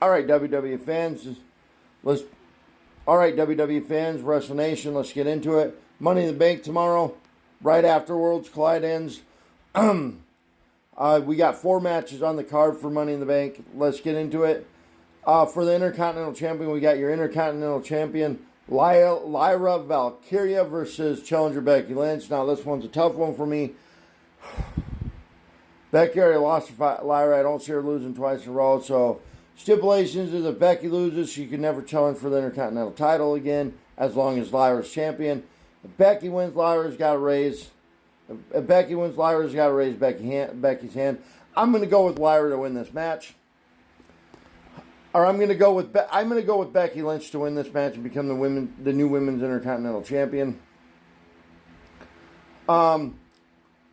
All right, WWE fans, let's. All right, WWE fans, Wrestle Nation, let's get into it. Money in the Bank tomorrow, right after Worlds Collide ends. We got 4 matches on the card for Money in the Bank. Let's get into it. For the Intercontinental Champion, we got your Intercontinental Champion, Lyra Valkyria versus Challenger Becky Lynch. Now, this one's a tough one for me. Becky already lost to Lyra. I don't see her losing twice in a row. So, stipulations is if Becky loses, she can never challenge for the Intercontinental title again as long as Lyra's champion. If Becky wins, Lyra's got to raise. If Becky wins, Lyra's got to raise Becky's hand. I'm going to go with Lyra to win this match. Or I'm going to go with Becky Lynch to win this match and become the new women's Intercontinental Champion. And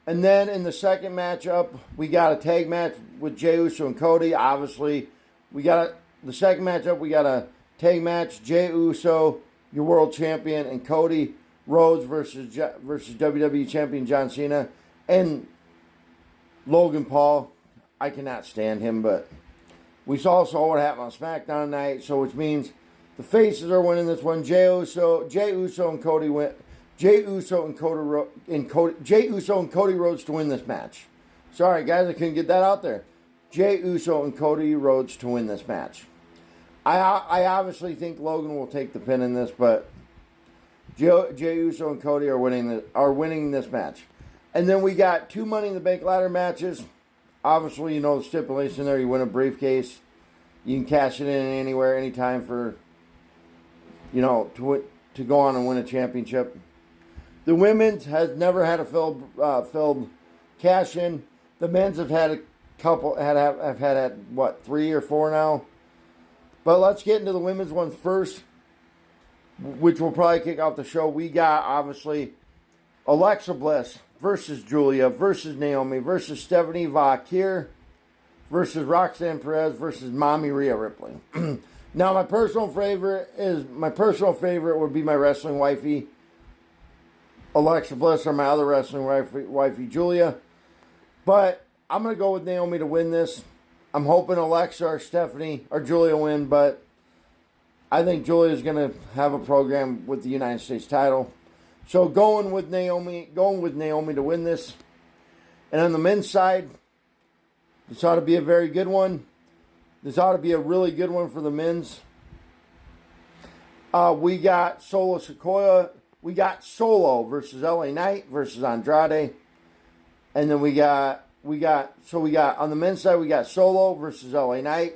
then in the second matchup, we got a tag match with Jey Uso and Cody. Obviously, the second matchup, we got a tag match, Jey Uso, your world champion, and Cody Rhodes versus WWE champion John Cena. And Logan Paul. I cannot stand him, but we saw what happened on SmackDown tonight, so which means the faces are winning this one. Jey Uso and Cody win. Jey Uso and Cody Rhodes to win this match. Sorry, guys, I couldn't get that out there. Jey Uso and Cody Rhodes to win this match. I obviously think Logan will take the pin in this, but Jey Uso and Cody are winning this match. And then we got 2 Money in the Bank ladder matches. Obviously, you know the stipulation there. You win a briefcase. You can cash it in anywhere, anytime for, to go on and win a championship. The women's has never had a filled cash in. The men's have had a couple. Have had 3 or 4 now. But let's get into the women's one first, which will probably kick off the show. We got obviously Alexa Bliss versus Julia versus Naomi versus Stephanie Valkyrie versus Roxanne Perez versus Mommy Rhea Ripley. Now, my personal favorite would be my wrestling wifey, Alexa Bliss, or my other wrestling wifey, Julia. But I'm going to go with Naomi to win this. I'm hoping Alexa or Stephanie or Julia win, but I think Julia is going to have a program with the United States title. So going with Naomi to win this. And on the men's side, this ought to be a very good one. This ought to be a really good one for the men's. We got Solo Sikoa. We got Solo versus LA Knight versus Andrade. And then we got on the men's side, we got Solo versus LA Knight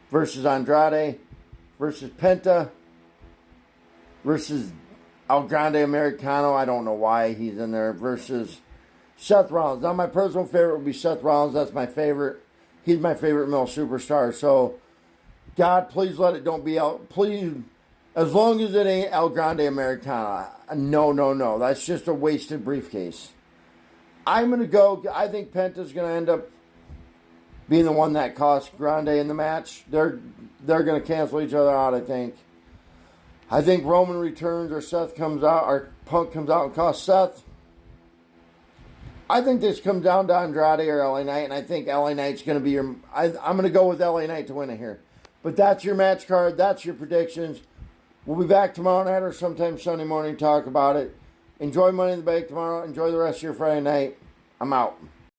versus Andrade versus Penta versus El Grande Americano. I don't know why he's in there. Versus Seth Rollins. Now, my personal favorite would be Seth Rollins. That's my favorite. He's my favorite male superstar. So, God, please let it don't be out. Please, as long as it ain't El Grande Americano. No. That's just a wasted briefcase. I think Penta's going to end up being the one that costs Grande in the match. They're going to cancel each other out, I think. I think Roman returns or Seth comes out or Punk comes out and costs Seth. I think this comes down to Andrade or LA Knight, and I think LA Knight's going to be your... I'm going to go with LA Knight to win it here. But that's your match card. That's your predictions. We'll be back tomorrow night or sometime Sunday morning to talk about it. Enjoy Money in the Bank tomorrow. Enjoy the rest of your Friday night. I'm out.